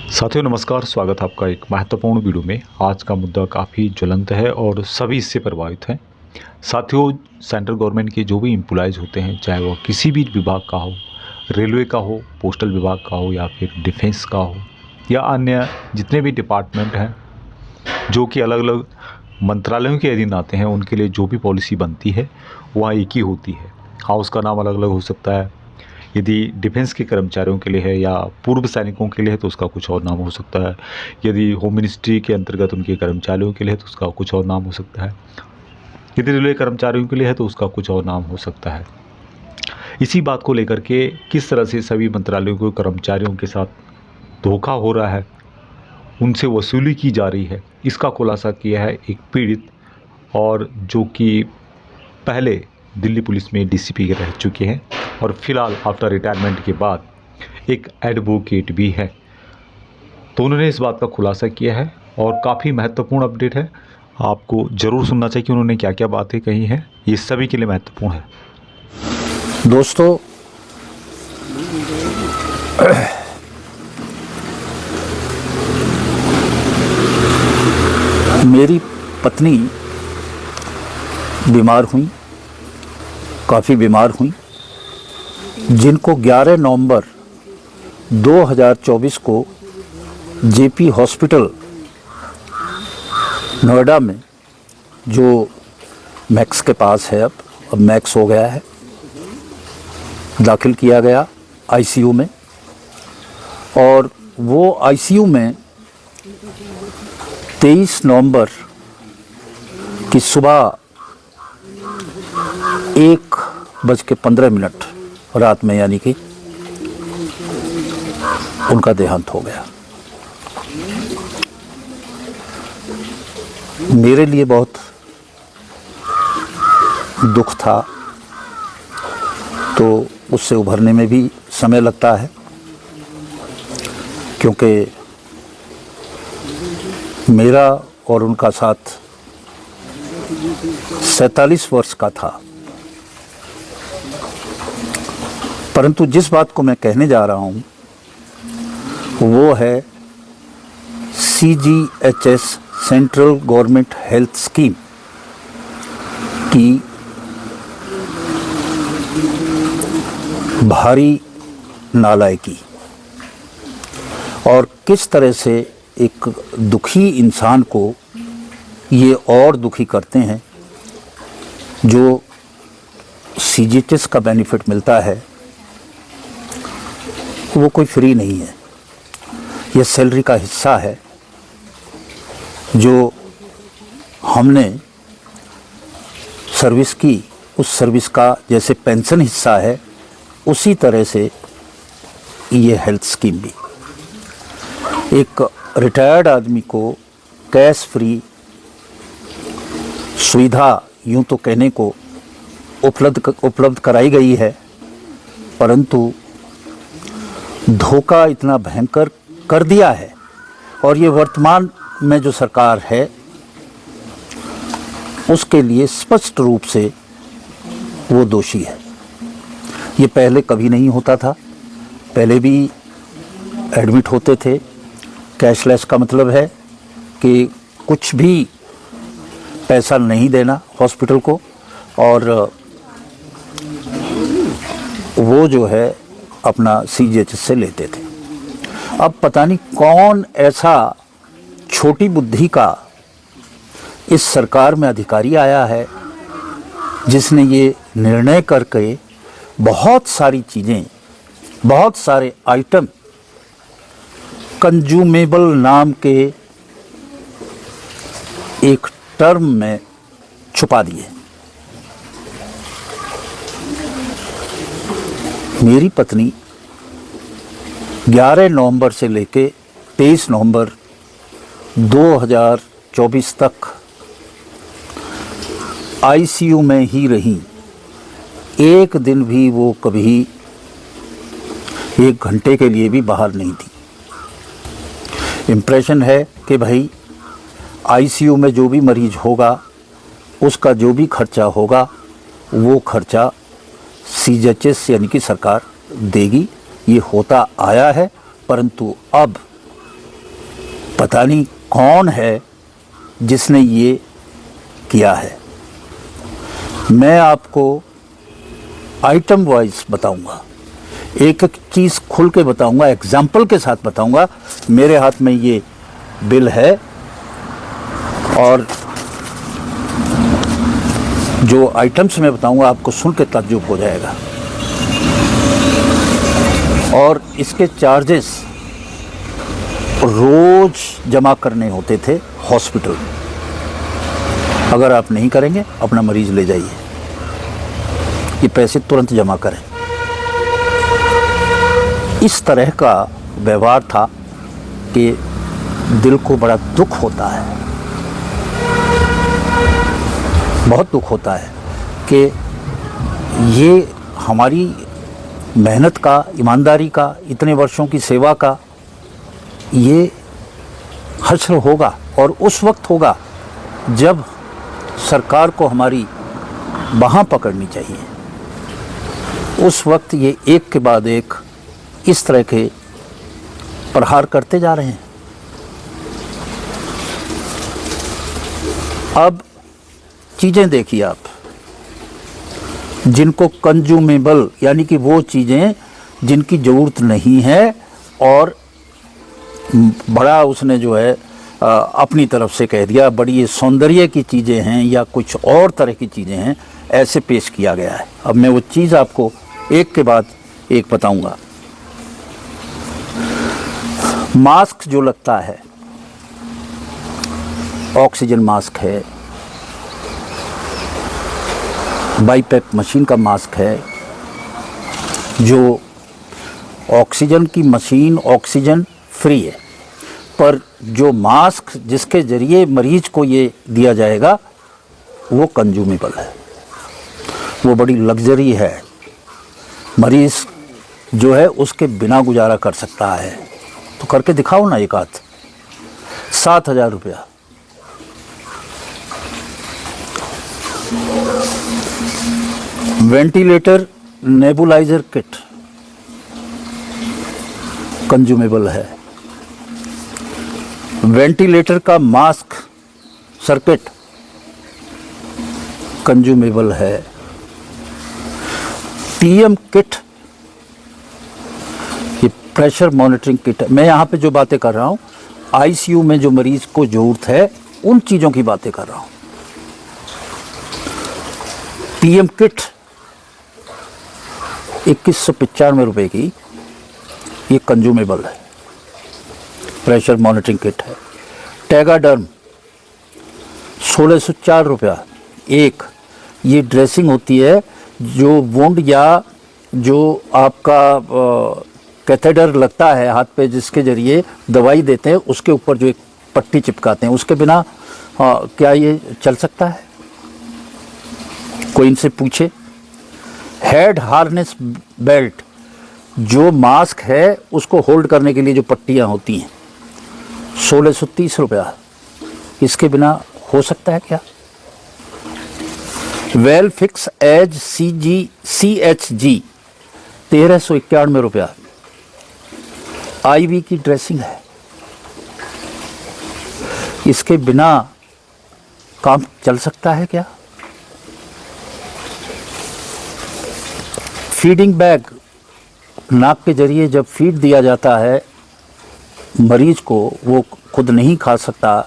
साथियों नमस्कार, स्वागत है आपका एक महत्वपूर्ण वीडियो में। आज का मुद्दा काफ़ी ज्वलंत है और सभी इससे प्रभावित हैं। साथियों, सेंट्रल गवर्नमेंट के जो भी एम्प्लॉयज़ होते हैं, चाहे वो किसी भी विभाग का हो, रेलवे का हो, पोस्टल विभाग का हो या फिर डिफेंस का हो या अन्य जितने भी डिपार्टमेंट हैं जो कि अलग अलग मंत्रालयों के अधीन आते हैं, उनके लिए जो भी पॉलिसी बनती है वह एक ही होती है। हाँ, उसका नाम अलग अलग हो सकता है। यदि डिफेंस के कर्मचारियों के लिए है या पूर्व सैनिकों के लिए है तो उसका कुछ और नाम हो सकता है। यदि होम मिनिस्ट्री के अंतर्गत उनके कर्मचारियों के लिए है तो उसका कुछ और नाम हो सकता है। यदि रेलवे कर्मचारियों के लिए है तो उसका कुछ और नाम हो सकता है। इसी बात को लेकर के किस तरह से सभी मंत्रालयों के कर्मचारियों के साथ धोखा हो रहा है, उनसे वसूली की जा रही है, इसका खुलासा किया है एक पीड़ित, और जो कि पहले दिल्ली पुलिस में डीसीपी रह चुके हैं और फिलहाल आफ्टर रिटायरमेंट के बाद एक एडवोकेट भी है। तो उन्होंने इस बात का खुलासा किया है और काफ़ी महत्वपूर्ण अपडेट है। आपको ज़रूर सुनना चाहिए कि उन्होंने क्या क्या बातें कही हैं। ये सभी के लिए महत्वपूर्ण है। दोस्तों, मेरी पत्नी बीमार हुई, काफ़ी बीमार हुई, जिनको 11 नवंबर 2024 को जेपी हॉस्पिटल नोएडा में, जो मैक्स के पास है, अब मैक्स हो गया है, दाखिल किया गया आईसीयू में। और वो आईसीयू में 23 नवंबर की सुबह 1:15 रात में, यानी कि उनका देहांत हो गया। मेरे लिए बहुत दुख था, तो उससे उभरने में भी समय लगता है, क्योंकि मेरा और उनका साथ 47 वर्ष का था। परंतु जिस बात को मैं कहने जा रहा हूँ वो है CGHS central government health scheme की भारी नालायकी, और किस तरह से एक दुखी इंसान को ये और दुखी करते हैं। जो CGHS का बेनिफिट मिलता है वो कोई फ्री नहीं है, ये सैलरी का हिस्सा है जो हमने सर्विस की, उस सर्विस का जैसे पेंशन हिस्सा है, उसी तरह से ये हेल्थ स्कीम भी एक रिटायर्ड आदमी को कैश फ्री सुविधा, यूँ तो कहने को उपलब्ध कराई गई है। परंतु धोखा इतना भयंकर कर दिया है, और ये वर्तमान में जो सरकार है उसके लिए स्पष्ट रूप से वो दोषी है। ये पहले कभी नहीं होता था, पहले भी एडमिट होते थे। कैशलेस का मतलब है कि कुछ भी पैसा नहीं देना हॉस्पिटल को, और वो जो है अपना CGHS से लेते थे। अब पता नहीं कौन ऐसा छोटी बुद्धि का इस सरकार में अधिकारी आया है जिसने ये निर्णय करके बहुत सारी चीज़ें, बहुत सारे आइटम कंज्यूमेबल नाम के एक टर्म में छुपा दिए। मेरी पत्नी 11 नवंबर से लेके 23 नवंबर 2024 तक आईसीयू में ही रही। एक दिन भी वो कभी 1 घंटे के लिए भी बाहर नहीं थी। इम्प्रेशन है कि भाई आईसीयू में जो भी मरीज होगा उसका जो भी खर्चा होगा वो खर्चा CGHS यानी कि सरकार देगी। ये होता आया है, परंतु अब पता नहीं कौन है जिसने ये किया है। मैं आपको आइटम वाइज बताऊंगा, एक एक चीज़ खुल के बताऊंगा, एग्जाम्पल के साथ बताऊंगा। मेरे हाथ में ये बिल है और जो आइटम्स मैं बताऊंगा आपको सुन के ताज्जुब हो जाएगा। और इसके चार्जेस रोज जमा करने होते थे हॉस्पिटल में। अगर आप नहीं करेंगे अपना मरीज ले जाइए, ये पैसे तुरंत जमा करें। इस तरह का व्यवहार था कि दिल को बड़ा दुख होता है, बहुत दुख होता है कि ये हमारी मेहनत का, ईमानदारी का, इतने वर्षों की सेवा का ये हश्र होगा। और उस वक्त होगा जब सरकार को हमारी बाँह पकड़नी चाहिए। उस वक्त ये एक के बाद एक इस तरह के प्रहार करते जा रहे हैं। अब चीज़ें देखिए आप, जिनको कंज्यूमेबल यानी कि वो चीज़ें जिनकी ज़रूरत नहीं है और बड़ा उसने जो है अपनी तरफ से कह दिया बड़ी ये सौंदर्य की चीज़ें हैं या कुछ और तरह की चीज़ें हैं, ऐसे पेश किया गया है। अब मैं वो चीज़ आपको एक के बाद एक बताऊंगा। मास्क जो लगता है, ऑक्सीजन मास्क है, बाईपैक मशीन का मास्क है। जो ऑक्सीजन की मशीन ऑक्सीजन फ्री है, पर जो मास्क जिसके ज़रिए मरीज को ये दिया जाएगा वो कंज्यूमेबल है, वो बड़ी लग्जरी है। मरीज जो है उसके बिना गुजारा कर सकता है। तो करके दिखाओ ना एक आध। 7,000 रुपया। वेंटिलेटर नेबुलाइजर किट कंज्यूमेबल है। वेंटिलेटर का मास्क सर्किट कंज्यूमेबल है। पीएम किट, ये प्रेशर मॉनिटरिंग किट। मैं यहाँ पे जो बातें कर रहा हूँ आईसीयू में जो मरीज को जरूरत है उन चीज़ों की बातें कर रहा हूँ। पीएम किट 2195 रुपए की, ये कंज्यूमेबल है, प्रेशर मॉनिटरिंग किट है। टैगाडर्म 1604 रुपया एक। ये ड्रेसिंग होती है जो वुंड या जो आपका कैथेटर लगता है हाथ पे, जिसके ज़रिए दवाई देते हैं, उसके ऊपर जो एक पट्टी चिपकाते हैं, उसके बिना क्या ये चल सकता है? कोई इनसे पूछे। हेड हार्नेस बेल्ट, जो मास्क है उसको होल्ड करने के लिए जो पट्टियाँ होती हैं, 1630 रुपया। इसके बिना हो सकता है क्या? वेल फिक्स एज CHG 1391 रुपया। IV की ड्रेसिंग है, इसके बिना काम चल सकता है क्या? फीडिंग बैग, नाक के जरिए जब फीड दिया जाता है मरीज को, वो खुद नहीं खा सकता,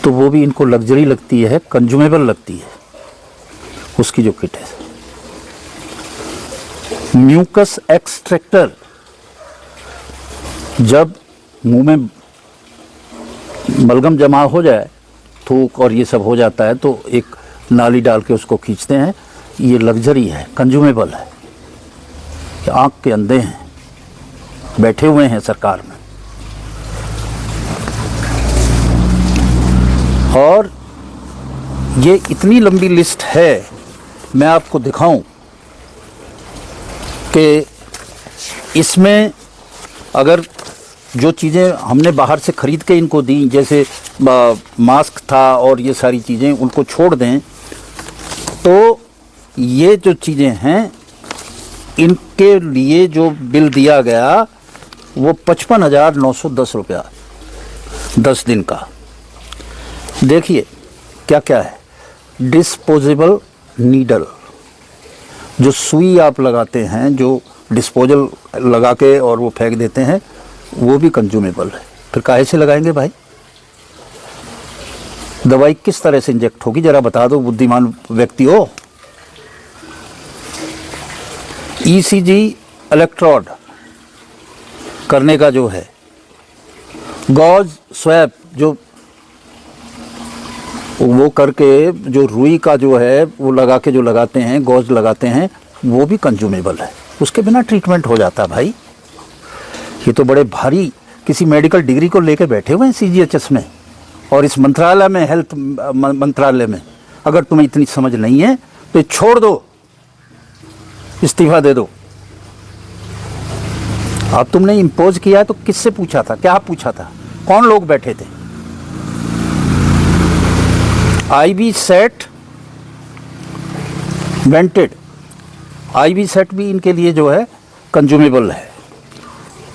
तो वो भी इनको लग्जरी लगती है, कंज्यूमेबल लगती है, उसकी जो किट है। म्यूकस एक्सट्रैक्टर, जब मुंह में बलगम जमा हो जाए, थूक और ये सब हो जाता है, तो एक नाली डाल के उसको खींचते हैं। ये लग्जरी है, कंज्यूमेबल है। आंख के अंधे हैं, बैठे हुए हैं सरकार में। और ये इतनी लंबी लिस्ट है, मैं आपको दिखाऊं कि इसमें अगर जो चीज़ें हमने बाहर से ख़रीद के इनको दी, जैसे मास्क था और ये सारी चीज़ें, उनको छोड़ दें तो ये जो चीज़ें हैं इनके लिए जो बिल दिया गया वो 55,910 रुपया। 10 दिन का। देखिए क्या क्या है। डिस्पोजेबल नीडल, जो सुई आप लगाते हैं, जो डिस्पोजल लगा के और वो फेंक देते हैं, वो भी कंज्यूमेबल है। फिर काहे से लगाएंगे भाई? दवाई किस तरह से इंजेक्ट होगी जरा बता दो, बुद्धिमान व्यक्ति हो। ईसीजी इलेक्ट्रोड करने का जो है, गॉज स्वैप जो वो करके जो रुई का जो है वो लगा के जो लगाते हैं, गॉज लगाते हैं, वो भी कंज्यूमेबल है। उसके बिना ट्रीटमेंट हो जाता भाई। ये तो बड़े भारी किसी मेडिकल डिग्री को लेके बैठे हुए हैं सीजीएचएस में और इस मंत्रालय में, हेल्थ मंत्रालय में। अगर तुम्हें इतनी समझ नहीं है तो छोड़ दो, इस्तीफा दे दो। अब तुमने इम्पोज किया है तो किससे पूछा था, क्या पूछा था, कौन लोग बैठे थे? IV set vented, IV set भी इनके लिए जो है कंज्यूमेबल है।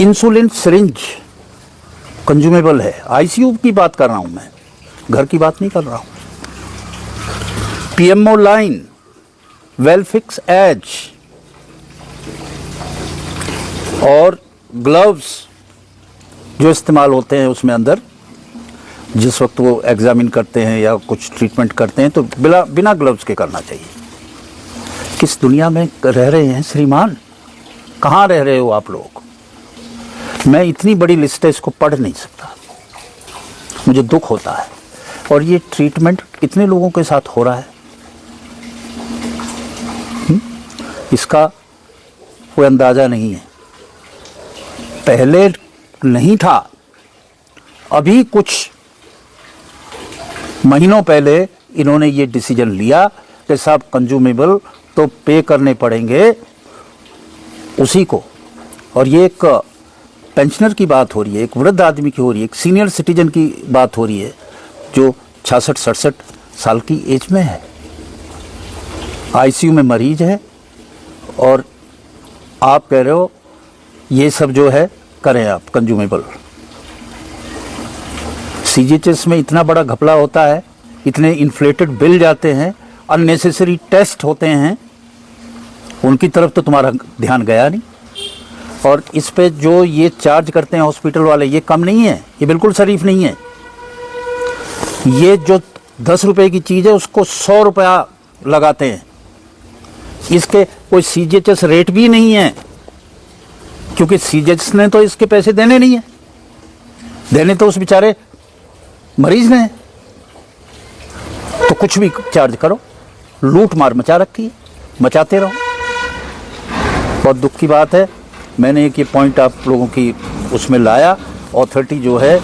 इंसुलिन सिरिंज कंज्यूमेबल है। आईसीयू की बात कर रहा हूं मैं, घर की बात नहीं कर रहा हूं। पीएमओ लाइन, वेलफिक्स एज और ग्लव्स जो इस्तेमाल होते हैं उसमें अंदर, जिस वक्त वो एग्जामिन करते हैं या कुछ ट्रीटमेंट करते हैं तो बिना ग्लव्स के करना चाहिए। किस दुनिया में रह रहे हैं श्रीमान? कहाँ रह रहे हो आप लोग? मैं इतनी बड़ी लिस्ट है, इसको पढ़ नहीं सकता, मुझे दुख होता है। और ये ट्रीटमेंट कितने लोगों के साथ हो रहा है, इसका कोई अंदाज़ा नहीं है। पहले नहीं था, अभी कुछ महीनों पहले इन्होंने ये डिसीजन लिया कि साहब कंज्यूमेबल तो पे करने पड़ेंगे उसी को। और ये एक पेंशनर की बात हो रही है, एक वृद्ध आदमी की हो रही है, एक सीनियर सिटीजन की बात हो रही है जो 66-67 साल की एज में है, आईसीयू में मरीज है, और आप कह रहे हो ये सब जो है करें आप कंज्यूमेबल। सीजीएचएस में इतना बड़ा घपला होता है, इतने इन्फ्लेटेड बिल जाते हैं, अननेसेसरी टेस्ट होते हैं, उनकी तरफ तो तुम्हारा ध्यान गया नहीं। और इस पे जो ये चार्ज करते हैं हॉस्पिटल वाले, ये कम नहीं है, ये बिल्कुल शरीफ नहीं है। ये जो 10 रुपए की चीज़ है उसको 100 रुपया लगाते हैं। इसके कोई सीजीएचएस रेट भी नहीं है, क्योंकि सीजीएचएस ने तो इसके पैसे देने नहीं है, देने तो उस बेचारे मरीज ने। तो कुछ भी चार्ज करो, लूट मार मचा रखी है, मचाते रहो। बहुत दुख की बात है, मैंने एक ये पॉइंट आप लोगों की उसमें लाया। अथॉरिटी जो है,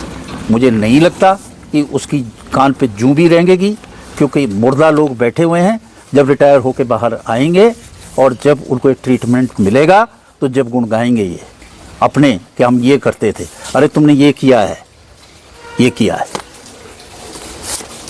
मुझे नहीं लगता कि उसकी कान पे जूं भी रेंगेगी, क्योंकि मुर्दा लोग बैठे हुए हैं। जब रिटायर होके बाहर आएंगे और जब उनको एक ट्रीटमेंट मिलेगा तो जब गुण गाएंगे ये अपने कि हम ये करते थे, अरे तुमने ये किया है, ये किया है।